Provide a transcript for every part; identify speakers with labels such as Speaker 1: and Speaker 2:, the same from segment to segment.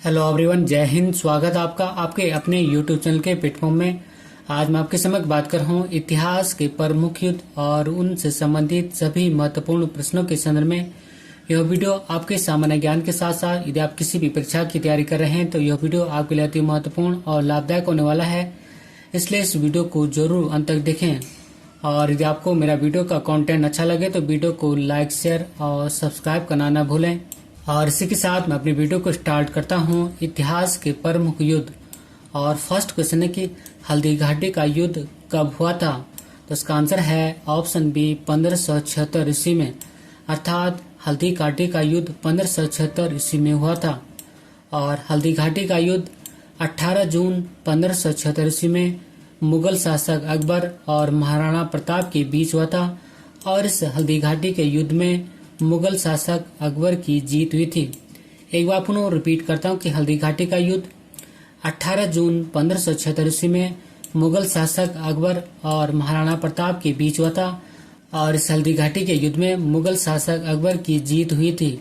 Speaker 1: Hello everyone, जय हिंद। स्वागत आपका आपके अपने यूट्यूब चैनल के प्लेटफॉर्म में। आज मैं आपके समक्ष बात कर रहा हूँ इतिहास के प्रमुख युद्ध और उनसे संबंधित सभी महत्वपूर्ण प्रश्नों के संदर्भ में। यह वीडियो आपके सामान्य ज्ञान के साथ साथ यदि आप किसी भी परीक्षा की तैयारी कर रहे हैं तो यह वीडियो आपके लिए अति महत्वपूर्ण और लाभदायक होने वाला है, इसलिए इस वीडियो को जरूर अंत तक देखें। और यदि आपको मेरा वीडियो का कंटेंट अच्छा लगे तो वीडियो को लाइक, शेयर और सब्सक्राइब करना न भूलें। और इसी के साथ मैं अपनी वीडियो को स्टार्ट करता हूँ। इतिहास के प्रमुख युद्ध। और फर्स्ट क्वेश्चन है कि हल्दी घाटी का युद्ध कब हुआ था? तो इसका आंसर है ऑप्शन बी 1576 ईस्वी में, अर्थात हल्दी घाटी का युद्ध 1576 ईस्वी में हुआ था। और हल्दी घाटी का युद्ध 18 जून 1576 ईस्वी में मुगल शासक अकबर और महाराणा प्रताप के बीच हुआ था। और इस हल्दी घाटी के युद्ध में मुगल शासक अकबर की जीत हुई थी। एक बार पुनः रिपीट करता हूँ कि हल्दी घाटी का युद्ध 18 जून 1576 ईस्वी में मुगल शासक अकबर और महाराणा प्रताप के बीच हुआ था। और इस हल्दी घाटी के युद्ध में मुगल शासक अकबर की जीत हुई थी।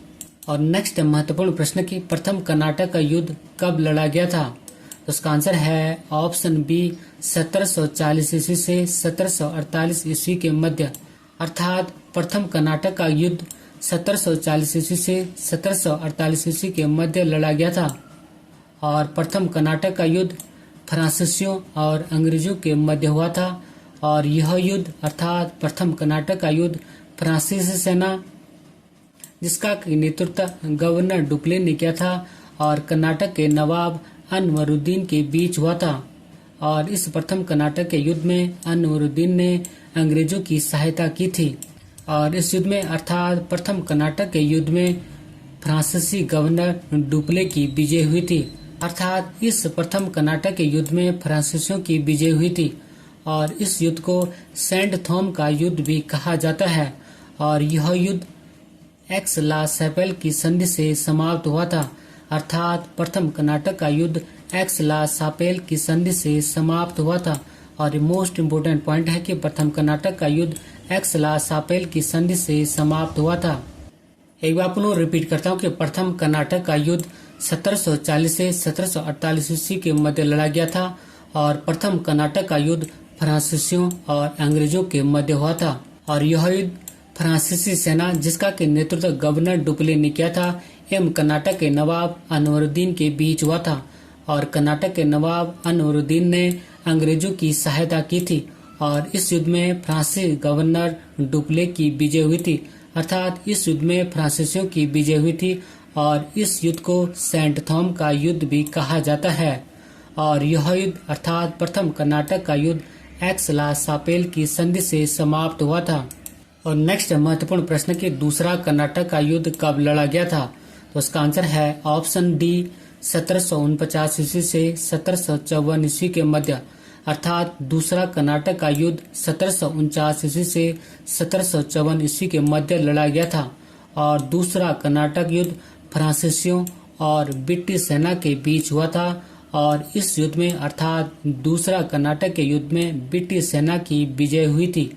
Speaker 1: और नेक्स्ट महत्वपूर्ण प्रश्न की प्रथम कर्नाटक का युद्ध कब लड़ा गया था? तो उसका आंसर है ऑप्शन बी 1740 ईस्वी से 1748 ईस्वी के मध्य, अर्थात प्रथम कर्नाटक का युद्ध 1740 ईस्वी से 1748 ईस्वी के मध्य लड़ा गया था। और प्रथम कर्नाटक का युद्ध फ्रांसीसियों और अंग्रेजों के मध्य हुआ था। और यह युद्ध अर्थात प्रथम कर्नाटक का युद्ध फ्रांसीसी सेना जिसका नेतृत्व गवर्नर डुप्ले ने किया था और कर्नाटक के नवाब अनवरुद्दीन के बीच हुआ था। और इस प्रथम कर्नाटक के युद्ध में अनवरुद्दीन ने अंग्रेजों की सहायता की थी। और इस युद्ध में अर्थात प्रथम कर्नाटक के युद्ध में फ्रांसीसी गवर्नर डुप्ले की विजय हुई थी। अर्थात इस प्रथम कर्नाटक के युद्ध में फ्रांसीसियों की विजय हुई थी। और इस युद्ध को सेंट थॉम का युद्ध भी कहा जाता है। और यह युद्ध एक्स ला सैपेल की संधि से समाप्त हुआ था। अर्थात प्रथम कर्नाटक का युद्ध एक्स ला सापेल की संधि से समाप्त हुआ था। और मोस्ट इम्पोर्टेंट पॉइंट है कि प्रथम कर्नाटक का युद्ध एक्स ला सापेल की संधि से समाप्त हुआ था। एक बार पुनः रिपीट करता हूँ कि प्रथम कर्नाटक का युद्ध 1740 से 1748 ईस्वी के मध्य लड़ा गया था। और प्रथम कर्नाटक का युद्ध फ्रांसीसियों और अंग्रेजों के मध्य हुआ था। और यह युद्ध फ्रांसीसी सेना जिसका के नेतृत्व गवर्नर डुप्ले ने किया था एवं कर्नाटक के नवाब अनवरुद्दीन के बीच हुआ था। और कर्नाटक के नवाब अनवरुद्दीन ने अंग्रेजों की सहायता की थी। और इस युद्ध में फ्रांसीसी गवर्नर डुप्ले की विजय हुई थी। अर्थात इस युद्ध में फ्रांसीसियों की विजय हुई थी। और इस युद्ध को सेंट थॉम का युद्ध भी कहा जाता है। और यह युद्ध अर्थात प्रथम कर्नाटक का युद्ध एक्स ला सापेल की संधि से समाप्त हुआ था। और नेक्स्ट महत्वपूर्ण प्रश्न की दूसरा कर्नाटक का युद्ध कब लड़ा गया था? तो उसका आंसर है ऑप्शन डी 1749 ईस्वी से 1754 ईस्वी के मध्य, अर्थात दूसरा कर्नाटक का युद्ध 1749 ईस्वी से 1754 ईस्वी के मध्य लड़ा गया था। और दूसरा कर्नाटक युद्ध फ्रांसीसियों और ब्रिटिश सेना के बीच हुआ था। और इस युद्ध में अर्थात दूसरा कर्नाटक के युद्ध में ब्रिटिश सेना की विजय हुई थी,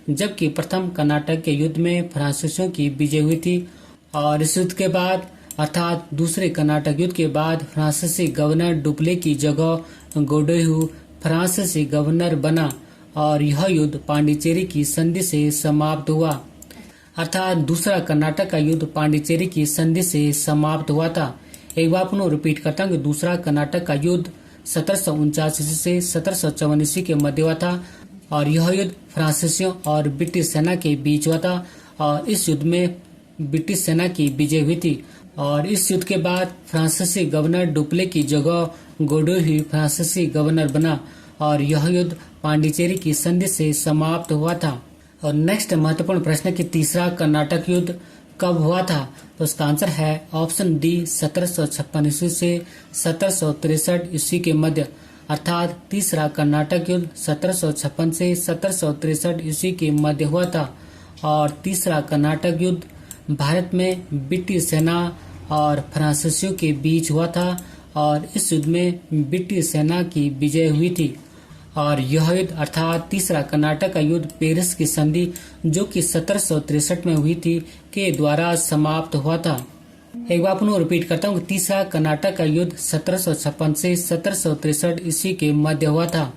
Speaker 1: जबकि प्रथम कर्नाटक के युद्ध में फ्रांसीसियों की विजय हुई थी। और इस युद्ध के बाद अर्थात दूसरे कर्नाटक युद्ध के बाद फ्रांसीसी गवर्नर डुप्ले की जगह गोडोहू फ्रांसीसी गवर्नर बना। और यह युद्ध पांडिचेरी की संधि से समाप्त हुआ। अर्थात दूसरा कर्नाटक का युद्ध पांडिचेरी की संधि से समाप्त हुआ था। एक बार पुनः रिपीट करता हूँ कि दूसरा कर्नाटक का युद्ध 1749 ईस्वी से 1754 ईस्वी के मध्य हुआ था। और यह युद्ध फ्रांसीसियों और ब्रिटिश सेना के बीच हुआ था। और इस युद्ध में ब्रिटिश सेना की विजय हुई थी। और इस युद्ध के बाद फ्रांसीसी गवर्नर डुप्ले की जगह गोडोहू फ्रांसीसी गवर्नर बना। और यह युद्ध पांडिचेरी की संधि से समाप्त हुआ था। और नेक्स्ट महत्वपूर्ण प्रश्न की तीसरा कर्नाटक युद्ध कब हुआ था? तो उसका आंसर है ऑप्शन डी 1756 ईस्वी से 1763 ईस्वी के मध्य, अर्थात तीसरा कर्नाटक युद्ध 1756 से 1763 ईस्वी के मध्य हुआ था। और तीसरा कर्नाटक युद्ध भारत में ब्रिटिश सेना और फ्रांसीसियों के बीच हुआ था। और इस युद्ध में ब्रिटिश सेना की विजय हुई थी। और यह युद्ध अर्थात तीसरा कर्नाटक का युद्ध पेरिस की संधि जो कि 1763 में हुई थी के द्वारा समाप्त हुआ था। एक बार पुनः रिपीट करता हूँ। तीसरा कर्नाटक का युद्ध 1756 से 1763 ईस्वी के मध्य हुआ था।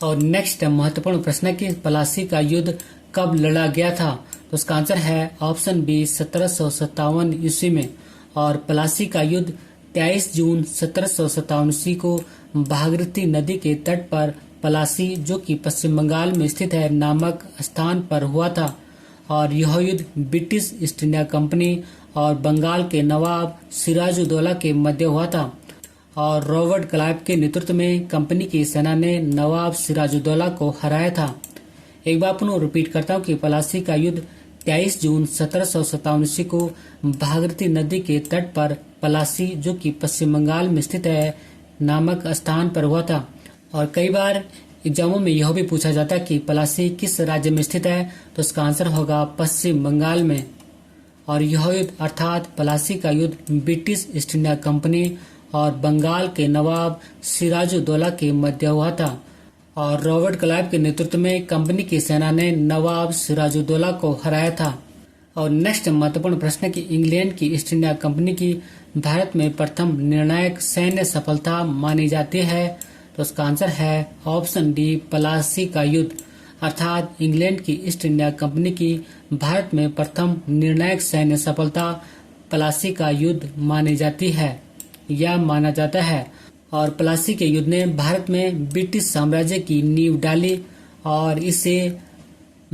Speaker 1: और नेक्स्ट महत्वपूर्ण प्रश्न है कि प्लासी का युद्ध कब लड़ा गया था? तो उसका आंसर है ऑप्शन बी 1757 ईस्वी में। और प्लासी का युद्ध 23 जून 1757 ईस्वी को भागीरथी नदी के तट पर प्लासी, जो कि पश्चिम बंगाल में स्थित है, नामक स्थान पर हुआ था। और यह युद्ध ब्रिटिश ईस्ट इंडिया कंपनी और बंगाल के नवाब सिराजुद्दौला के मध्य हुआ था। और रॉबर्ट क्लाइव के नेतृत्व में कंपनी की सेना ने नवाब सिराजुद्दौला को हराया था। एक बार पुनः रिपीट करता हूँ कि प्लासी का युद्ध 23 जून 1757 ईस्वी को भागीरथी नदी के तट पर प्लासी, जो कि पश्चिम बंगाल में स्थित है, नामक स्थान पर हुआ था। और कई बार एग्जामों में यह भी पूछा जाता है कि प्लासी किस राज्य में स्थित है, तो इसका आंसर होगा पश्चिम बंगाल में। और यह युद्ध अर्थात प्लासी का युद्ध ब्रिटिश ईस्ट इंडिया कंपनी और बंगाल के नवाब सिराजुद्दौला के मध्य हुआ था। और रॉबर्ट क्लाइव के नेतृत्व में कंपनी की सेना ने नवाब सिराजुद्दौला को हराया था। और नेक्स्ट महत्वपूर्ण प्रश्न है कि इंग्लैंड की ईस्ट इंडिया कंपनी की भारत में प्रथम निर्णायक सैन्य सफलता मानी जाती है, तो उसका आंसर है ऑप्शन डी प्लासी का युद्ध। अर्थात इंग्लैंड की ईस्ट इंडिया कंपनी की भारत में प्रथम निर्णायक सैन्य सफलता प्लासी का युद्ध मानी जाती है या माना जाता है। और प्लासी के युद्ध ने भारत में ब्रिटिश साम्राज्य की नींव डाली और इसे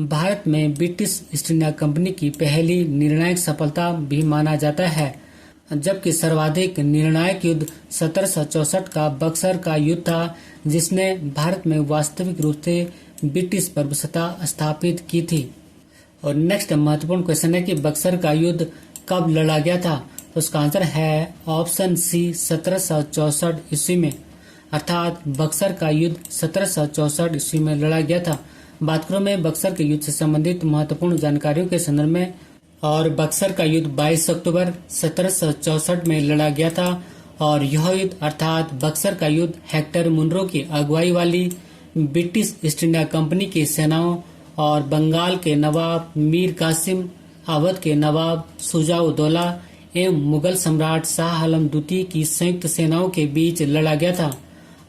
Speaker 1: भारत में ब्रिटिश ईस्ट इंडिया कंपनी की पहली निर्णायक सफलता भी माना जाता है। जबकि सर्वाधिक निर्णायक युद्ध 1764 का बक्सर का युद्ध था, जिसने भारत में वास्तविक रूप से ब्रिटिश प्रभुसत्ता स्थापित की थी। और नेक्स्ट महत्वपूर्ण क्वेश्चन है कि बक्सर का युद्ध कब लड़ा गया था? तो उसका आंसर है ऑप्शन सी 1764 ईस्वी में। अर्थात बक्सर का युद्ध 1764 ईस्वी में लड़ा गया था। बात करूं मैं बक्सर के युद्ध से संबंधित महत्वपूर्ण जानकारियों के संदर्भ में, और बक्सर का युद्ध 22 अक्टूबर 1764 में लड़ा गया था। और यह युद्ध अर्थात बक्सर का युद्ध हेक्टर मुनरो की अगुवाई वाली ब्रिटिश ईस्ट इंडिया कंपनी की सेनाओं और बंगाल के नवाब मीर कासिम, अवध के नवाब शुजाउद्दौला एवं मुगल सम्राट शाह आलम द्वितीय की संयुक्त सेनाओं के बीच लड़ा गया था।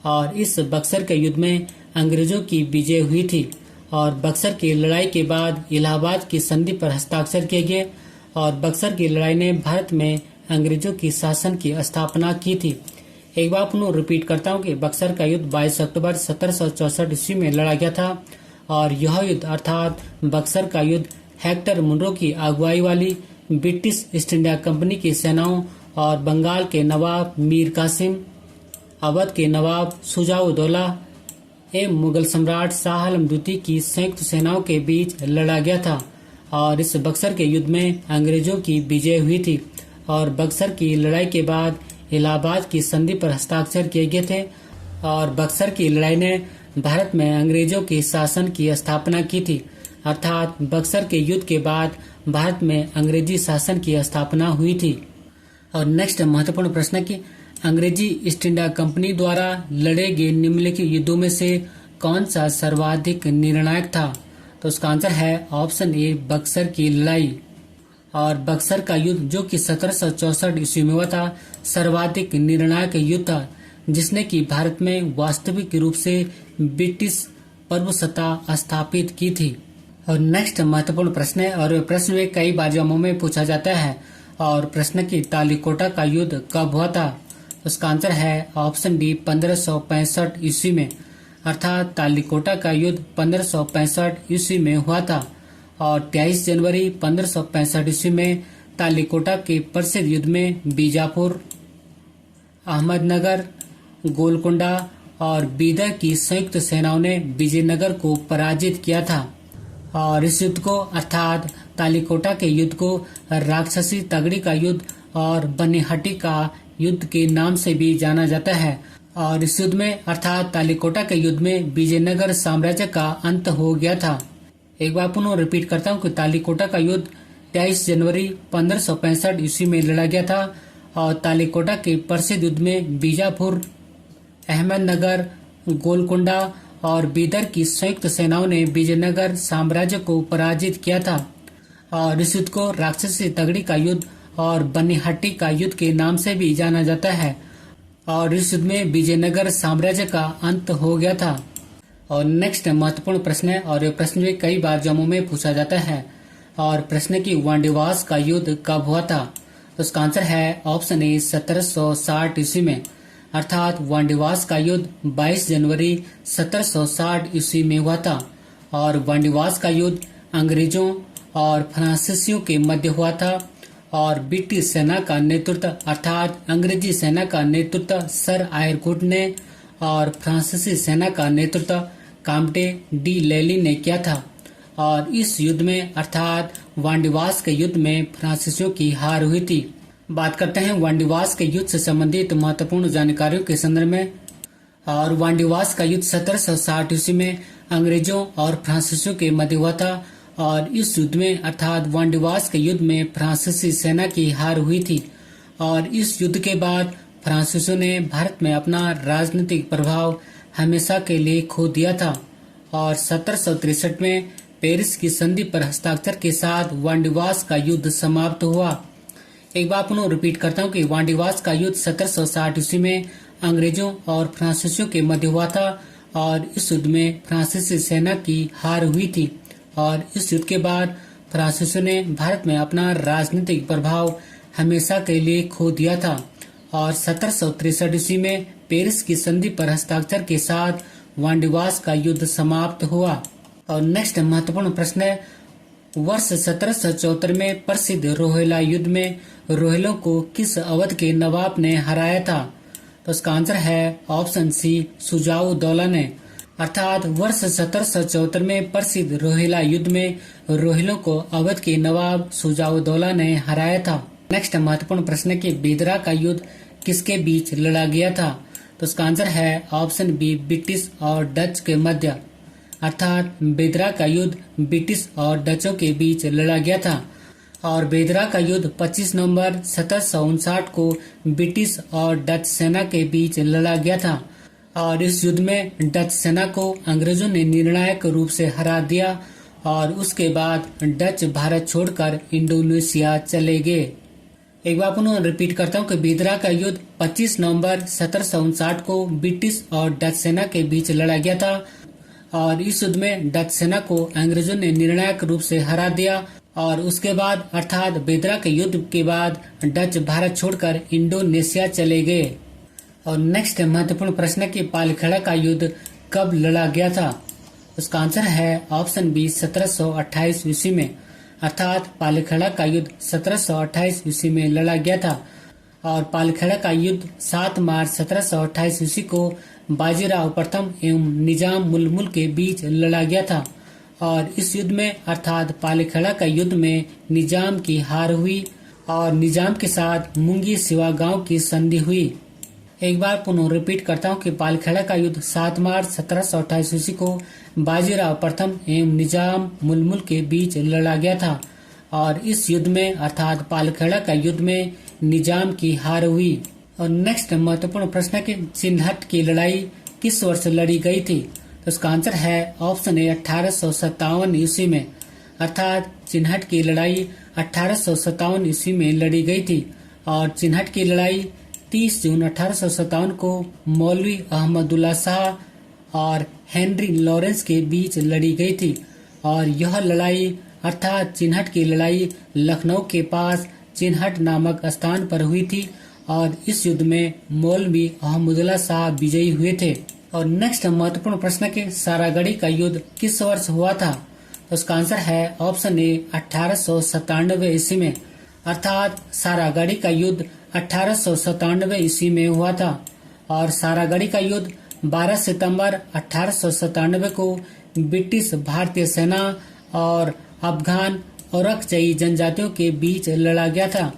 Speaker 1: और इस बक्सर के युद्ध में अंग्रेजों की विजय हुई थी। और बक्सर की लड़ाई के बाद इलाहाबाद की संधि पर हस्ताक्षर किए गए। और बक्सर की लड़ाई ने भारत में अंग्रेजों की शासन की स्थापना की थी। एक बार पुनः रिपीट करता हूँ कि बक्सर का युद्ध 22 अक्टूबर 1764 ईस्वी में लड़ा गया था। और यह युद्ध अर्थात बक्सर का युद्ध हेक्टर मुनरो की अगुवाई वाली ब्रिटिश ईस्ट इंडिया कंपनी की सेनाओं और बंगाल के नवाब मीर कासिम, अवध के नवाब शुजाउद्दौला एवं मुगल सम्राट शाह आलम द्वितीय की संयुक्त सेनाओं के बीच लड़ा गया था। और इस बक्सर के युद्ध में अंग्रेजों की विजय हुई थी। और बक्सर की लड़ाई के बाद इलाहाबाद की संधि पर हस्ताक्षर किए गए थे। और बक्सर की लड़ाई ने भारत में अंग्रेजों के शासन की स्थापना की थी। अर्थात बक्सर के युद्ध के बाद भारत में अंग्रेजी शासन की स्थापना हुई थी। और नेक्स्ट महत्वपूर्ण प्रश्न है कि अंग्रेजी ईस्ट इंडिया कंपनी द्वारा लड़े गए निम्नलिखित युद्धों में से कौन सा सर्वाधिक निर्णायक था? तो उसका आंसर है ऑप्शन ए बक्सर की लड़ाई। और बक्सर का युद्ध, जो कि 1764 ईस्वी में हुआ था, सर्वाधिक निर्णायक युद्ध था, जिसने कि भारत में वास्तविक रूप से ब्रिटिश प्रभुसत्ता स्थापित की थी। और नेक्स्ट महत्वपूर्ण प्रश्न है, और प्रश्न में कई बार एग्जामों में पूछा जाता है। और प्रश्न की तालीकोटा का युद्ध कब हुआ था? उसका आंसर है ऑप्शन डी 1565 ईस्वी में। अर्थात तालीकोटा का युद्ध 1565 ईस्वी में हुआ था। और 23 जनवरी 1565 ईस्वी में तालीकोटा के प्रसिद्ध युद्ध में बीजापुर, अहमदनगर, गोलकुंडा और बीदर की संयुक्त सेनाओं ने विजयनगर को पराजित किया था। और इस युद्ध को अर्थात तालीकोटा के युद्ध को राक्षसी तगड़ी का युद्ध और बनिहट्टी का युद्ध के नाम से भी जाना जाता है। और इस युद्ध में अर्थात तालीकोटा के युद्ध में विजयनगर साम्राज्य का अंत हो गया था। एक बार पुनः रिपीट करता हूँ कि तालीकोटा का युद्ध 23 जनवरी 1565 ईस्वी में लड़ा गया था। और तालीकोटा के प्रसिद्ध युद्ध में बीजापुर, अहमदनगर, गोलकुंडा और बीदर की संयुक्त सेनाओं ने विजयनगर साम्राज्य को पराजित किया था। और इस युद्ध को राक्षसी तगड़ी का युद्ध और बनिहट्टी का युद्ध के नाम से भी जाना जाता है। और इस युद्ध में विजयनगर साम्राज्य का अंत हो गया था। और नेक्स्ट महत्वपूर्ण प्रश्न है, और ये प्रश्न भी कई बार जम्मू में पूछा जाता है। और प्रश्न की वांडीवास का युद्ध कब हुआ था? तो उसका आंसर है ऑप्शन ए 1760 ईस्वी में, अर्थात वांडीवास का युद्ध 22 जनवरी 1760 ईस्वी में हुआ था। और वांडीवास का युद्ध अंग्रेजों और फ्रांसीसियों के मध्य हुआ था। और ब्रिटिश सेना का नेतृत्व अर्थात अंग्रेजी सेना का नेतृत्व सर आयरकुट ने और फ्रांसीसी सेना का नेतृत्व काम्टे डी लैली ने किया था। और इस युद्ध में अर्थात वांडीवास के युद्ध में फ्रांसीसियों की हार हुई थी। बात करते हैं वांडीवास के युद्ध से संबंधित महत्वपूर्ण जानकारियों के संदर्भ में। और वांडीवास का युद्ध 1760 ईस्वी में अंग्रेजों और फ्रांसीसियों के मध्य हुआ था। और इस युद्ध में अर्थात वांडीवास के युद्ध में फ्रांसीसी सेना की हार हुई थी। और इस युद्ध के बाद फ्रांसीसियों ने भारत में अपना राजनीतिक प्रभाव हमेशा के लिए खो दिया था। और 1763 में पेरिस की संधि पर हस्ताक्षर के साथ वांडीवास का युद्ध समाप्त हुआ। एक बार पुनः रिपीट करता हूँ कि वांडीवास का युद्ध 1760 ईस्वी में अंग्रेजों और फ्रांसीसियों के मध्य हुआ था। और इस युद्ध में फ्रांसीसी सेना की हार हुई थी। और इस युद्ध के बाद फ्रांसीसियों ने भारत में अपना राजनीतिक प्रभाव हमेशा के लिए खो दिया था। और 1763 ईस्वी में पेरिस की संधि पर हस्ताक्षर के साथ वांडीवास का युद्ध समाप्त हुआ। और नेक्स्ट महत्वपूर्ण प्रश्न है, वर्ष 1774 में प्रसिद्ध रोहिला युद्ध में रोहिलों को किस अवध के नवाब ने हराया था? तो उसका आंसर है ऑप्शन सी सुजाऊ दौला ने, अर्थात वर्ष 1774 में प्रसिद्ध रोहिला युद्ध में रोहिलों को अवध के नवाब सुजाऊ दौला ने हराया था। नेक्स्ट महत्वपूर्ण प्रश्न है कि बेदरा का युद्ध किसके बीच लड़ा गया था? तो उसका आंसर है ऑप्शन बी ब्रिटिश और डच के मध्य, अर्थात बेदरा का युद्ध ब्रिटिश और डचों के बीच लड़ा गया था। और बेदरा का युद्ध 25 नवंबर 1759 को ब्रिटिश और डच सेना के बीच लड़ा गया था। और इस युद्ध में डच सेना को अंग्रेजों ने निर्णायक रूप से हरा दिया। और उसके बाद डच भारत छोड़कर इंडोनेशिया चले गए। एक बार पुनः रिपीट करता हूँ कि बेदरा का युद्ध 25 नवंबर 1759 को ब्रिटिश और डच सेना के बीच लड़ा गया था। और इस युद्ध में डच सेना को अंग्रेजों ने निर्णायक रूप से हरा दिया। और उसके बाद अर्थात बेदरा के युद्ध के बाद डच भारत छोड़कर इंडोनेशिया चले गए। और नेक्स्ट महत्वपूर्ण प्रश्न है कि पालखेड़ा का युद्ध कब लड़ा गया था? उसका आंसर है ऑप्शन बी 1728 ईस्वी में, अर्थात पालखेड़ा का युद्ध 1728 ईस्वी में लड़ा गया था। और पालखेड़ा का युद्ध 7 मार्च 1728 ईस्वी को बाजीराव प्रथम एवं निजाम मुलमुल के बीच लड़ा गया था। और इस युद्ध में अर्थात पालखेड़ा का युद्ध में निजाम की हार हुई और निजाम के साथ मुंगी सिवा गांव की संधि हुई। एक बार पुनः रिपीट करता हूँ कि पालखेड़ा का युद्ध 7 मार्च 1728 ईस्वी को बाजीराव प्रथम एवं निजाम मुलमुल के बीच लड़ा गया था। और इस युद्ध में अर्थात पालखेड़ा का युद्ध में निजाम की हार हुई। और नेक्स्ट महत्वपूर्ण प्रश्न है कि चिन्हट की लड़ाई किस वर्ष लड़ी गई थी? तो उसका आंसर है ऑप्शन ए 1857 ईस्वी में, अर्थात चिन्हट की लड़ाई 1857 ईस्वी में लड़ी गई थी। और चिन्हट की लड़ाई 30 जून 1857 को मौलवी अहमदुल्ला शाह और हेनरी लॉरेंस के बीच लड़ी गई थी। और यह लड़ाई अर्थात चिन्हट की लड़ाई लखनऊ के पास चिन्हट नामक स्थान पर हुई थी। और इस युद्ध में मौलवी अहमदुल्ला शाह विजयी हुए थे। और नेक्स्ट महत्वपूर्ण प्रश्न है कि सारागढ़ी का युद्ध किस वर्ष हुआ था? तो उसका आंसर है ऑप्शन ए 1897 ईस्वी में, अर्थात सारागढ़ी का युद्ध 1897 ईस्वी में हुआ था। और सारागढ़ी का युद्ध 12 सितंबर 1897 को ब्रिटिश भारतीय सेना और अफगान औरकजई जनजातियों के बीच लड़ा गया था।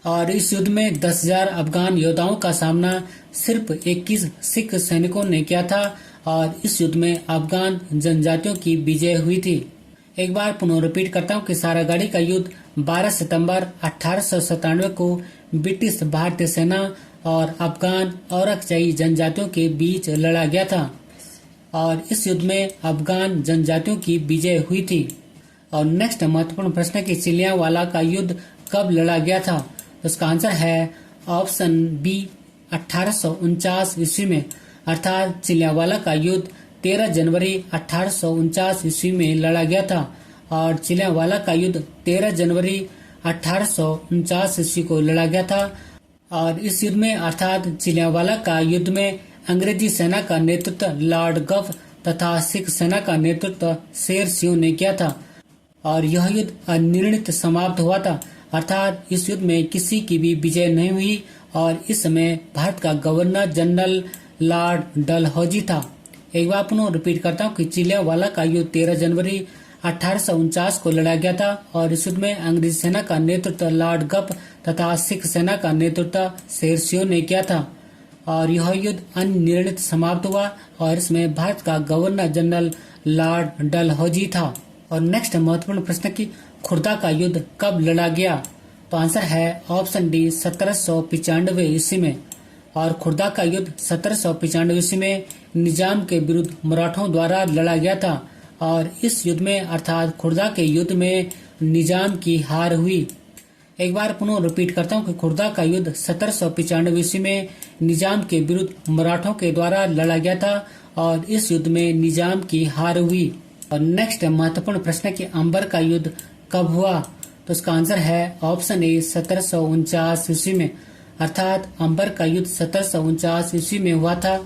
Speaker 1: और इस युद्ध में 10,000 अफगान योद्धाओं का सामना सिर्फ 21 सिख सैनिकों ने किया था। और इस युद्ध में अफगान जनजातियों की विजय हुई थी। एक बार पुनः रिपीट करता हूँ कि सारागढ़ी का युद्ध 12 सितंबर 1897 को ब्रिटिश भारतीय सेना और अफगान औरकजई जनजातियों के बीच लड़ा गया था। और इस युद्ध में अफगान जनजातियों की विजय हुई थी। और नेक्स्ट महत्वपूर्ण प्रश्न है कि चिलियांवाला का युद्ध कब लड़ा गया था? तो इसका आंसर है ऑप्शन बी 1849 ईस्वी में, अर्थात चिलियावाला का युद्ध 13 जनवरी 1849 ईस्वी में लड़ा गया था और चिलियावाला का युद्ध 13 जनवरी 1849 ईस्वी को लड़ा गया था। और इस युद्ध में अर्थात चिलियावाला का युद्ध में अंग्रेजी सेना का नेतृत्व लॉर्ड गफ तथा सिख सेना का नेतृत्व शेर सिंह ने किया था और यह युद्ध अनिर्णित समाप्त हुआ था, अर्थात इस युद्ध में किसी की भी विजय नहीं हुई और इस समय भारत का गवर्नर जनरल लॉर्ड डलहौजी था। एक बार पुनः रिपीट करता हूँ कि चिलियावाला का युद्ध 13 जनवरी 1849 को लड़ा गया था और इस युद्ध में अंग्रेजी सेना का नेतृत्व लॉर्ड गफ तथा सिख सेना का नेतृत्व शेर सिंह ने किया था और यह युद्ध अनिर्णित समाप्त हुआ और इसमें भारत का गवर्नर जनरल लॉर्ड डलहौजी था। और नेक्स्ट महत्वपूर्ण प्रश्न की खुर्दा का युद्ध कब लड़ा गया, तो आंसर है ऑप्शन डी 1795 ईस्वी में। और खुर्दा का युद्ध 1795 ईस्वी में निजाम के विरुद्ध मराठों द्वारा लड़ा गया था और इस युद्ध में अर्थात खुर्दा के युद्ध में निजाम की हार हुई। एक बार पुनः रिपीट करता हूँ कि खुर्दा का युद्ध 1795 ईस्वी में निजाम के विरुद्ध मराठों के द्वारा लड़ा गया था और इस युद्ध में निजाम की हार हुई। और नेक्स्ट महत्वपूर्ण प्रश्न कि अंबर का युद्ध कब हुआ, तो इसका आंसर है ऑप्शन ए 1749 ईस्वी में, अर्थात अंबर का युद्ध 1749 ईस्वी में हुआ था।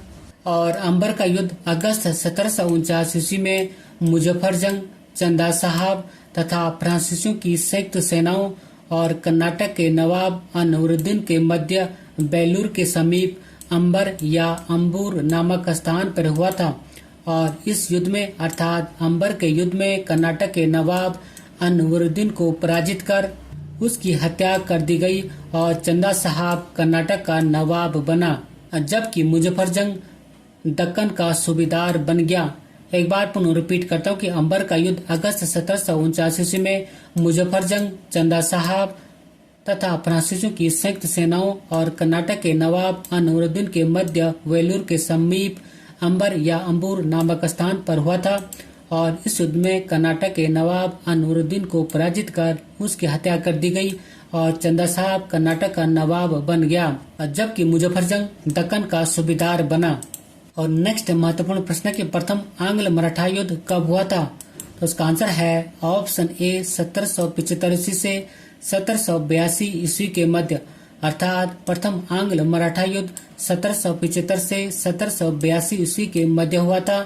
Speaker 1: और अंबर का युद्ध अगस्त 1749 ईस्वी में मुजफ्फरजंग, चंदा साहब तथा फ्रांसीसियों की संयुक्त सेनाओं और कर्नाटक के नवाब अनवरुद्दीन के मध्य बेलूर के समीप अंबर या अंबूर नामक स्थान पर हुआ था। और इस युद्ध में अर्थात अंबर के युद्ध में कर्नाटक के नवाब अनवरुद्दीन को पराजित कर उसकी हत्या कर दी गई और चंदा साहब कर्नाटक का नवाब बना, जबकि मुजफ्फरजंग दक्कन का सूबेदार बन गया। एक बार पुनः रिपीट करता हूँ कि अंबर का युद्ध अगस्त 1749 ईस्वी में मुजफ्फरजंग, चंदा साहब तथा फ्रांसीसियों की संयुक्त सेनाओं और कर्नाटक के नवाब अनवरुद्दीन के मध्य वेलूर के समीप अंबर या अंबूर नामक स्थान पर हुआ था और इस युद्ध में कर्नाटक के नवाब अनवरुद्दीन को पराजित कर उसकी हत्या कर दी गई और चंदा साहब कर्नाटक का नवाब बन गया, जबकि मुजफ्फरजंग दक्कन का सूबेदार बना। और नेक्स्ट महत्वपूर्ण प्रश्न कि प्रथम आंग्ल मराठा युद्ध कब हुआ था, तो उसका आंसर है ऑप्शन ए 1775 ईस्वी से 1782 ईस्वी के मध्य, अर्थात प्रथम आंग्ल मराठा युद्ध 1775 से 1782 ईस्वी के मध्य हुआ था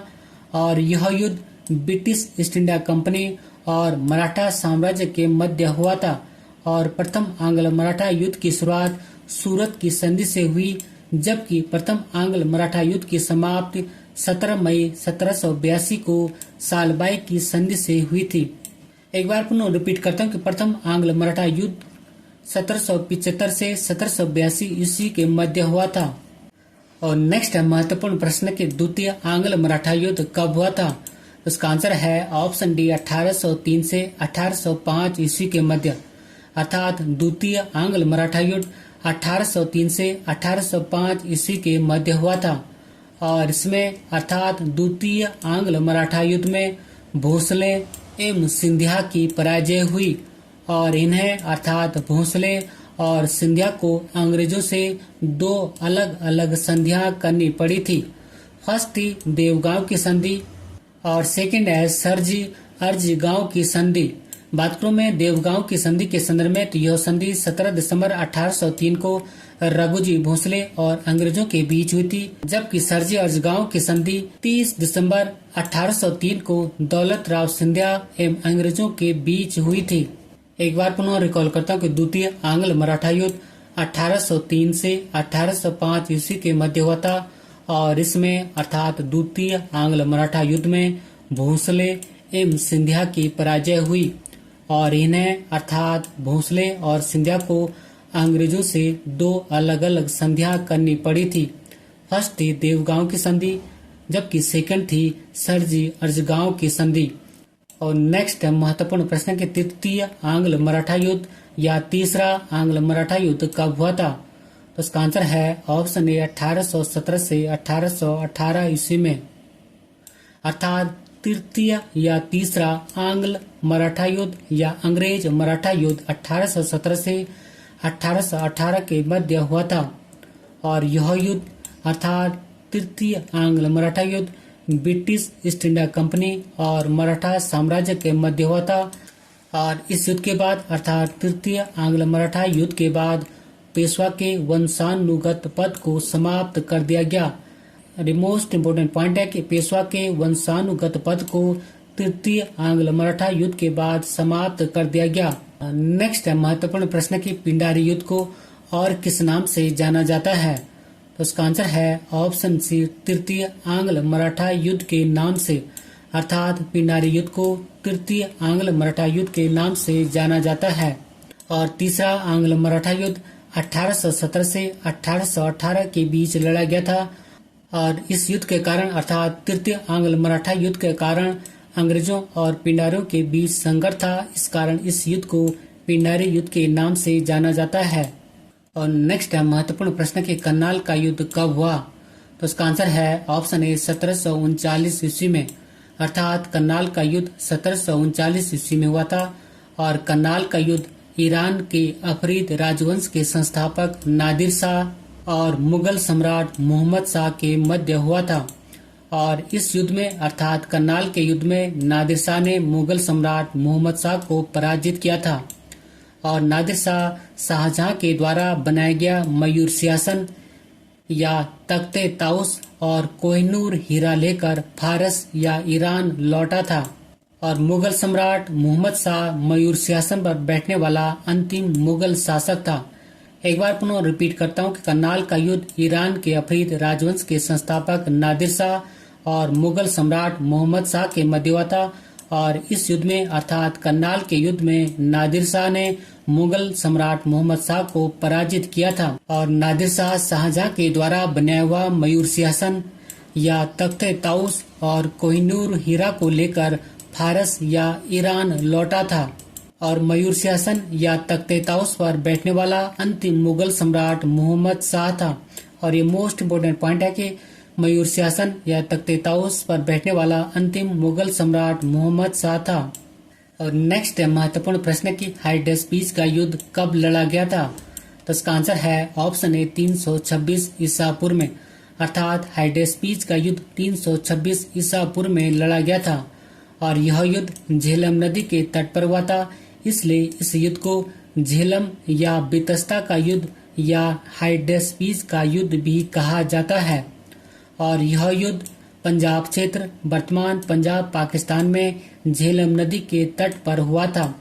Speaker 1: और यह युद्ध ब्रिटिश ईस्ट इंडिया कंपनी और मराठा साम्राज्य के मध्य हुआ था। और प्रथम आंग्ल मराठा युद्ध की शुरुआत सूरत की संधि से हुई, जबकि प्रथम आंग्ल मराठा युद्ध की समाप्ति 17 मई 1782 को सालबाई की संधि से हुई थी। एक बार पुनः रिपीट करता हूँ कि प्रथम आंग्ल मराठा युद्ध 1775 से 1782 ईस्वी के मध्य हुआ था। और नेक्स्ट महत्वपूर्ण प्रश्न कि द्वितीय आंग्ल मराठा युद्ध कब हुआ था, उसका आंसर है ऑप्शन डी 1803 से 1805 ईस्वी के मध्य, अर्थात द्वितीय आंग्ल मराठा युद्ध 1803 से 1805 ईस्वी के मध्य हुआ था। और इसमें अर्थात द्वितीय आंग्ल मराठा युद्ध में भोसले एवं सिंधिया की पराजय हुई और इन्हें अर्थात भोसले और सिंधिया को अंग्रेजों से दो अलग अलग संधियां करनी पड़ी थी। फर्स्ट थी देवगांव की संधि और सेकंड है सरजी अर्जी गांव की संधि। बात करूं मैं देवगांव की संधि के संदर्भ में, तो यह संधि 17 दिसंबर 1803 को रघुजी भोसले और अंग्रेजों के बीच हुई थी, जबकि सरजी अर्जगांव की संधि 30 दिसंबर 1803 को दौलत राव सिंधिया एवं अंग्रेजों के बीच हुई थी। एक बार पुनः रिकॉल करता हूँ कि द्वितीय आंग्ल मराठा युद्ध 1803 से 1805 ईस्वी के मध्य हुआ था और इसमें अर्थात द्वितीय आंग्ल मराठा युद्ध में भोसले एवं सिंधिया की पराजय हुई और इन्हें अर्थात भोसले और सिंधिया को अंग्रेजों से दो अलग अलग संधियां करनी पड़ी थी। फर्स्ट थी देवगांव की संधि, जबकि सेकंड थी सरजी अर्जगांव की संधि। और नेक्स्ट महत्वपूर्ण प्रश्न के तृतीय आंग्ल मराठा युद्ध या तीसरा आंग्ल मराठा युद्ध कब हुआ था, तो इसका आंसर है ऑप्शन ए 1817 से 1818 ईस्वी में, अर्थात तृतीय या तीसरा आंग्ल मराठा युद्ध या अंग्रेज मराठा युद्ध 1817 से 1818 के मध्य हुआ था और यह युद्ध अर्थात तृतीय आंग्ल मराठा युद्ध ब्रिटिश ईस्ट इंडिया कंपनी और मराठा साम्राज्य के मध्य हुआ था। और इस युद्ध के बाद अर्थात तृतीय आंग्ल मराठा युद्ध के बाद पेशवा के वंशानुगत पद को समाप्त कर दिया गया। मोस्ट इम्पोर्टेंट पॉइंट है कि पेशवा के वंशानुगत पद को तृतीय आंग्ल मराठा युद्ध के बाद समाप्त कर दिया गया। नेक्स्ट है महत्वपूर्ण प्रश्न की पिंडारी युद्ध को और किस नाम से जाना जाता है। तो इसका आंसर है ऑप्शन सी, तृतीय आंग्ल मराठा युद्ध के नाम से, अर्थात पिंडारी युद्ध को तृतीय आंग्ल मराठा युद्ध के नाम से जाना जाता है। और तीसरा आंग्ल मराठा युद्ध 1817 से 1818 के बीच लड़ा गया था और इस युद्ध के कारण अर्थात तृतीय आंग्ल मराठा युद्ध के कारण अंग्रेजों और पिंडारियों के बीच संघर्ष था। इस कारण इस युद्ध को पिंडारी युद्ध के नाम से जाना जाता है। और नेक्स्ट है महत्वपूर्ण प्रश्न कि करनाल का युद्ध कब हुआ। तो इसका आंसर है ऑप्शन ए, 1739 ईस्वी में, अर्थात करनाल का युद्ध 1739 ईस्वी में हुआ था। और करनाल का युद्ध ईरान के अफरीद राजवंश के संस्थापक नादिर शाह और मुगल सम्राट मोहम्मद शाह के मध्य हुआ था। और इस युद्ध में अर्थात करनाल के युद्ध में नादिर शाह ने मुगल सम्राट मोहम्मद शाह को पराजित किया था। और नादिर शाह शाहजहां के द्वारा बनाया गया मयूर सिंहासन या तख्ते ताउस और कोहिनूर हीरा लेकर फारस या ईरान लौटा था। और मुगल सम्राट मोहम्मद शाह मयूर सिंहासन पर बैठने वाला अंतिम मुगल शासक था। एक बार पुनः रिपीट करता हूँ कि करनाल का युद्ध ईरान के अफरीद राजवंश के संस्थापक नादिर शाह और मुगल सम्राट मोहम्मद शाह के मध्य हुआ था। और इस युद्ध में अर्थात करनाल के युद्ध में नादिर शाह ने मुगल सम्राट मोहम्मद शाह को पराजित किया था। और नादिर शाह शाहजहां के द्वारा बनाया हुआ मयूर सिंहासन या तख्ते ताउस और कोहिनूर हीरा को लेकर फारस या ईरान लौटा था। और मयूर सिंहासन या तख्ते ताउस पर बैठने वाला अंतिम मुगल सम्राट मोहम्मद शाह था। और ये मोस्ट इम्पोर्टेंट पॉइंट है कि मयूर सिंहासन या तख्ते ताउस पर बैठने वाला अंतिम मुगल सम्राट मोहम्मद शाह था। और नेक्स्ट है महत्वपूर्ण प्रश्न की हाइडेस्पीस का युद्ध कब लड़ा गया था। तो इसका आंसर है ऑप्शन ए, 326 ईसा पूर्व में, अर्थात हाइडेस्पीस का युद्ध 326 ईसा पूर्व में लड़ा गया था। और यह युद्ध झेलम नदी के तट पर हुआ था, इसलिए इस युद्ध को झेलम या बितस्ता का युद्ध या हाइडेस्पीस का युद्ध भी कहा जाता है। और यह युद्ध पंजाब क्षेत्र वर्तमान पंजाब पाकिस्तान में झेलम नदी के तट पर हुआ था।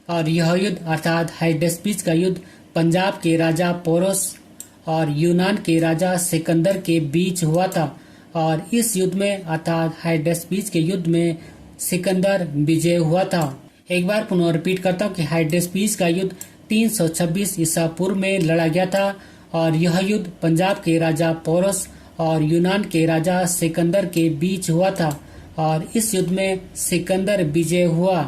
Speaker 1: और यह युद्ध अर्थात हाइडेस्पीस का युद्ध पंजाब के राजा पोरस और यूनान के राजा सिकंदर के बीच हुआ था। और इस युद्ध में अर्थात हाइडेस्पीस के युद्ध में सिकंदर विजय हुआ था। एक बार पुनः रिपीट करता हूँ कि हाइडेस्पीस का युद्ध 326 ईसा पूर्व में लड़ा गया था। और यह युद्ध पंजाब के राजा पोरस और यूनान के राजा सिकंदर के बीच हुआ था। और इस युद्ध में सिकंदर विजय हुआ।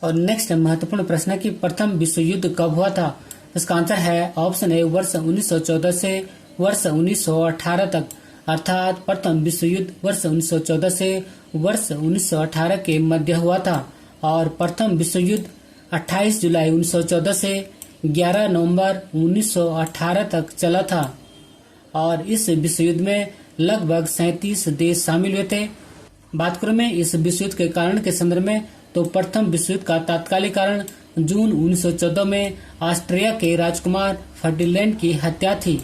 Speaker 1: और नेक्स्ट महत्वपूर्ण प्रश्न की प्रथम विश्व युद्ध कब हुआ था। इसका आंसर है ऑप्शन ए, वर्ष 1914 से वर्ष 1918 तक, अर्थात प्रथम विश्व युद्ध वर्ष 1914 से वर्ष 1918 के मध्य हुआ था। और प्रथम विश्व युद्ध 28 जुलाई 1914 से 11 नवंबर 1918 तक चला था। और इस विश्व युद्ध में लगभग 37 देश शामिल हुए थे। बात करूं मैं इस विश्व युद्ध के कारण के संदर्भ में, तो प्रथम विश्व युद्ध का तात्कालिक कारण जून 1914 में ऑस्ट्रिया के राजकुमार फर्डिनैंड की हत्या थी।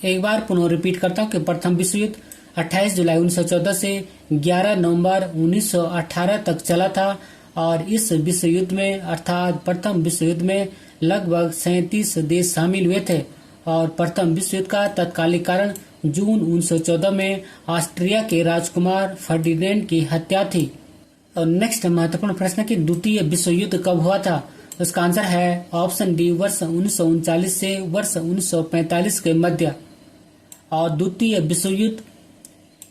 Speaker 1: एक बार पुनः रिपीट करता हूं कि प्रथम विश्व युद्ध 28 जुलाई 1914 से 11 नवंबर 1918 तक चला था। और इस विश्व युद्ध में अर्थात प्रथम विश्व युद्ध में लगभग 37 देश शामिल हुए थे। और प्रथम विश्व युद्ध का तत्कालिक कारण जून 1914 में ऑस्ट्रिया के राजकुमार फर्डिनैंड की हत्या थी। और नेक्स्ट महत्वपूर्ण प्रश्न की द्वितीय विश्व युद्ध कब हुआ था। उसका आंसर है ऑप्शन डी, वर्ष 1939 से वर्ष 1945 के मध्य। और द्वितीय विश्व युद्ध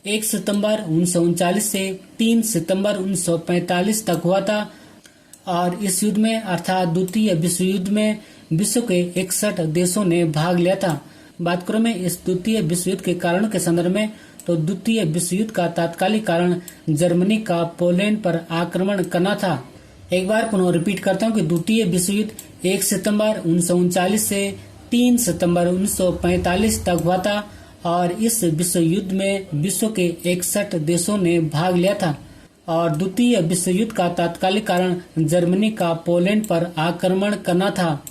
Speaker 1: 1 सितंबर 1939 से 3 सितंबर 1945 तक हुआ था। और इस युद्ध में अर्थात द्वितीय विश्व युद्ध में विश्व के 61 देशों ने भाग लिया था। बात करूं मैं इस द्वितीय विश्व युद्ध के कारणों के संदर्भ में, तो द्वितीय विश्व युद्ध का तात्कालिक कारण जर्मनी का पोलैंड पर आक्रमण करना था। एक बार पुनः रिपीट करता हूं कि द्वितीय विश्व युद्ध 1 सितंबर 1939 से 3 सितंबर 1945 तक हुआ था और इस विश्व युद्ध में विश्व के 61 देशों ने भाग लिया था। और द्वितीय विश्व युद्ध का तात्कालिक कारण जर्मनी का पोलैंड पर आक्रमण करना था।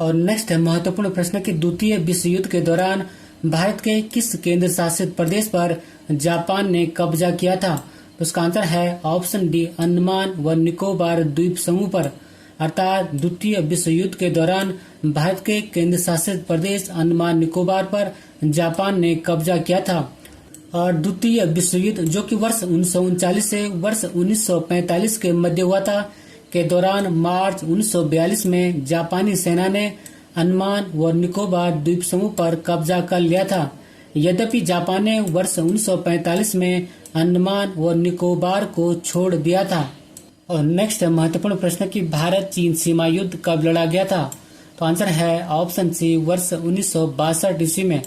Speaker 1: और नेक्स्ट है महत्वपूर्ण प्रश्न कि द्वितीय विश्व युद्ध के दौरान भारत के किस केंद्र शासित प्रदेश पर जापान ने कब्जा किया था? तो उसका आंसर है ऑप्शन डी, अंडमान व निकोबार द्वीप समूह पर। अर्थात द्वितीय विश्व युद्ध के दौरान भारत के केंद्र शासित प्रदेश अंडमान निकोबार पर जापान ने कब्जा किया था। और द्वितीय विश्व युद्ध जो कि वर्ष 1939 से वर्ष 1945 के मध्य हुआ था के दौरान मार्च 1942 में जापानी सेना ने अंडमान व निकोबार द्वीप समूह पर कब्जा कर लिया था। यद्यपि जापान ने वर्ष 1945 में अंडमान व निकोबार को छोड़ दिया था। और नेक्स्ट महत्वपूर्ण प्रश्न कि भारत चीन सीमा युद्ध कब लड़ा गया था? तो आंसर है ऑप्शन सी, वर्ष 1962 ईस्वी में।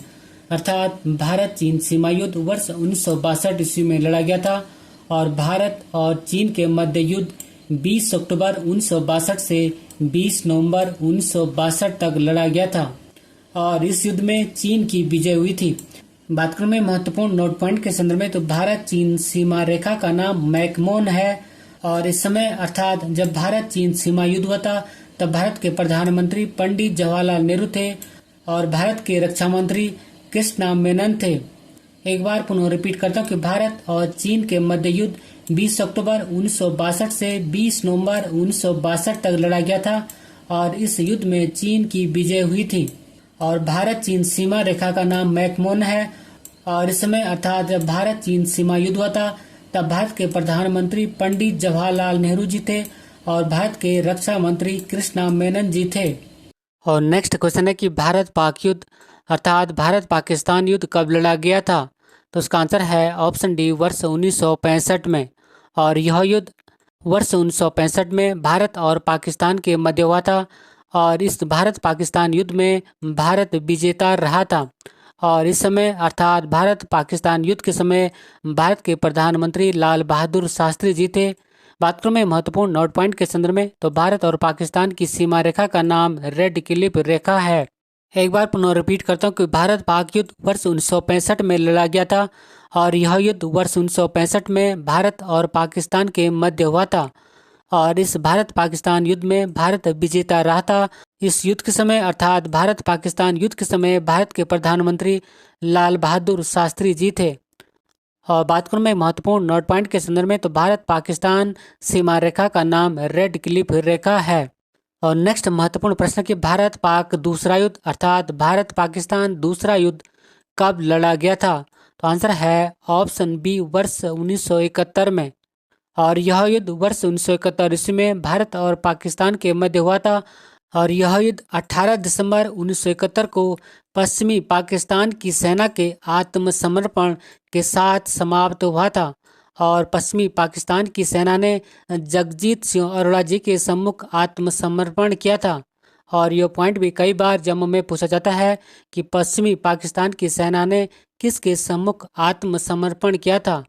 Speaker 1: अर्थात भारत चीन सीमा युद्ध वर्ष 1962 ईस्वी में लड़ा गया था। और भारत और चीन के मध्य युद्ध 20 अक्टूबर 1962 से 20 नवंबर 1962 तक लड़ा गया था और इस युद्ध में चीन की विजय हुई थी। बात करें में महत्वपूर्ण नोट पॉइंट के संदर्भ में तो भारत चीन सीमा रेखा का नाम मैकमोन है। और इस समय अर्थात जब भारत चीन सीमा युद्ध हुआ था तब भारत के प्रधानमंत्री पंडित जवाहरलाल नेहरू थे और भारत के रक्षा मंत्री कृष्णा मेनन थे। एक बार पुनः रिपीट करता हूँ कि भारत और चीन के मध्य युद्ध 20 अक्टूबर 1962 से 20 नवंबर 1962 तक लड़ा गया था और इस युद्ध में चीन की विजय हुई थी। और भारत चीन सीमा रेखा का नाम मैकमोन है। और इस समय अर्थात जब भारत चीन सीमा युद्ध हुआ था तब भारत के प्रधानमंत्री पंडित जवाहरलाल नेहरू जी थे और भारत के रक्षा मंत्री कृष्णा मेनन जी थे। और नेक्स्ट क्वेश्चन है कि भारत पाक युद्ध अर्थात भारत पाकिस्तान युद्ध कब लड़ा गया था? तो उसका आंसर है ऑप्शन डी, वर्ष 1965 में। और यह युद्ध वर्ष 1965 में भारत और पाकिस्तान के मध्य हुआ था और इस भारत पाकिस्तान युद्ध में भारत विजेता रहा था। और इस समय अर्थात भारत पाकिस्तान युद्ध के समय भारत के प्रधानमंत्री लाल बहादुर शास्त्री जी थे। बात करूं मैं महत्वपूर्ण नोट पॉइंट के संदर्भ में तो भारत और पाकिस्तान की सीमा रेखा का नाम रेड क्लिफ रेखा है। एक बार पुनः रिपीट करता हूं कि भारत पाक युद्ध वर्ष 1965 में लड़ा गया था और यह युद्ध वर्ष 1965 में भारत और पाकिस्तान के मध्य हुआ था और इस भारत पाकिस्तान युद्ध में भारत विजेता रहा था। इस युद्ध के समय अर्थात भारत पाकिस्तान युद्ध के समय भारत के प्रधानमंत्री लाल बहादुर शास्त्री जी थे। और बात करूं मैं महत्वपूर्ण नोट पॉइंट के संदर्भ में तो भारत पाकिस्तान सीमा रेखा का नाम रेड क्लिफ रेखा है। और नेक्स्ट महत्वपूर्ण प्रश्न कि भारत पाक दूसरा युद्ध अर्थात भारत पाकिस्तान दूसरा युद्ध कब लड़ा गया था? तो आंसर है ऑप्शन बी, वर्ष 1971 में। और यह युद्ध वर्ष 1971 ईस्वी में भारत और पाकिस्तान के मध्य हुआ था और यह युद्ध 18 दिसंबर 1971 को पश्चिमी पाकिस्तान की सेना के आत्मसमर्पण के साथ समाप्त हुआ था। और पश्चिमी पाकिस्तान की सेना ने जगजीत सिंह अरोड़ा जी के सम्मुख आत्मसमर्पण किया था। और यह पॉइंट भी कई बार जम्मू में पूछा जाता है कि पश्चिमी पाकिस्तान की सेना ने किसके सम्मुख आत्मसमर्पण किया था?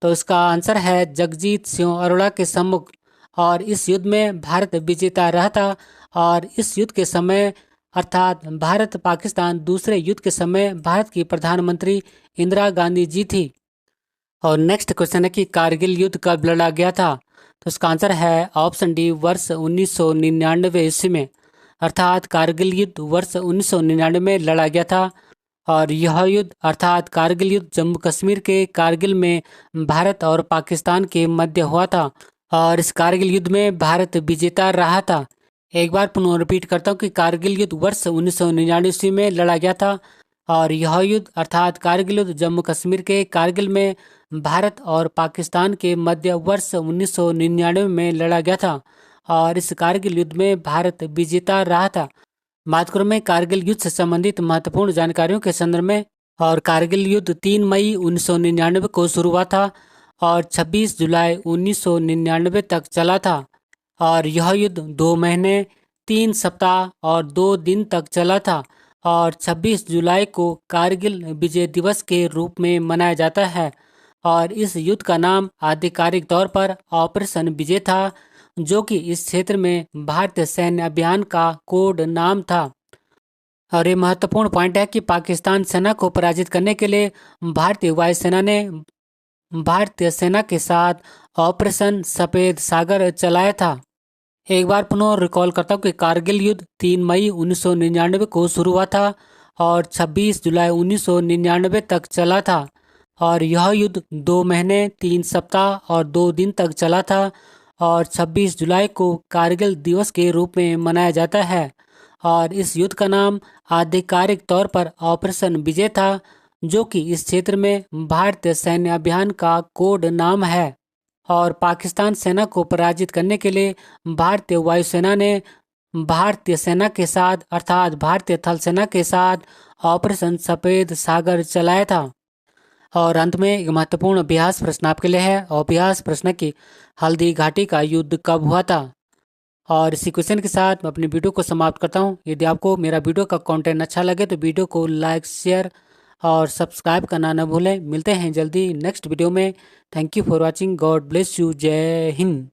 Speaker 1: तो इसका आंसर है जगजीत सिंह अरोड़ा के सम्मुख। और इस युद्ध में भारत विजेता रहा था और इस युद्ध के समय अर्थात भारत पाकिस्तान दूसरे युद्ध के समय भारत की प्रधानमंत्री इंदिरा गांधी जी थी। और नेक्स्ट क्वेश्चन है कि कारगिल युद्ध कब लड़ा गया था? तो इसका आंसर है ऑप्शन डी, वर्ष 1999 ईस्वी में। अर्थात कारगिल युद्ध वर्ष 1999 में लड़ा गया था और यह युद्ध अर्थात कारगिल युद्ध जम्मू कश्मीर के कारगिल में भारत और पाकिस्तान के मध्य हुआ था और इस कारगिल युद्ध में भारत विजेता रहा था। एक बार पुनः रिपीट करता हूँ कि कारगिल युद्ध वर्ष 1999 ईस्वी में लड़ा गया था और यह युद्ध अर्थात कारगिल युद्ध जम्मू कश्मीर के कारगिल में भारत और पाकिस्तान के मध्य वर्ष 1999 में लड़ा गया था और इस कारगिल युद्ध में भारत विजेता रहा था। बात करूं मैं कारगिल युद्ध से संबंधित महत्वपूर्ण जानकारियों के संदर्भ में और कारगिल युद्ध 3 मई 1999 को शुरू हुआ था और 26 जुलाई 1999 तक चला था और यह युद्ध 2 महीने 3 सप्ताह और 2 दिन तक चला था और 26 जुलाई को कारगिल विजय दिवस के रूप में मनाया जाता है और इस युद्ध का नाम आधिकारिक तौर पर ऑपरेशन विजय था जो कि इस क्षेत्र में भारतीय सैन्य अभियान का कोड नाम था। और ये महत्वपूर्ण पॉइंट है कि पाकिस्तान सेना को पराजित करने के लिए भारतीय वायुसेना ने भारतीय सेना के साथ ऑपरेशन सफेद सागर चलाया था। एक बार पुनः रिकॉल करता हूँ कि कारगिल युद्ध 3 मई 1999 को शुरू हुआ था और 26 जुलाई 1999 तक चला था। और यह युद्ध 2 महीने 3 सप्ताह और 2 दिन तक चला था। और 26 जुलाई को कारगिल दिवस के रूप में मनाया जाता है। और इस युद्ध का नाम आधिकारिक तौर पर ऑपरेशन विजय था, जो कि इस क्षेत्र में भारतीय सैन्य अभियान का कोड नाम है। और पाकिस्तान सेना को पराजित करने के लिए भारतीय वायुसेना ने भारतीय सेना के साथ अर्थात भारतीय थल सेना के साथ ऑपरेशन सफेद सागर चलाया था। और अंत में एक महत्वपूर्ण अभ्यास प्रश्न आपके लिए है। और अभ्यास प्रश्न की हल्दी घाटी का युद्ध कब हुआ था। और इसी क्वेश्चन के साथ मैं अपनी वीडियो को समाप्त करता हूँ। यदि आपको मेरा वीडियो का कंटेंट अच्छा लगे तो वीडियो को लाइक शेयर और सब्सक्राइब करना न भूलें। मिलते हैं जल्दी नेक्स्ट वीडियो में। Thank you for watching. God bless you. जय हिंद।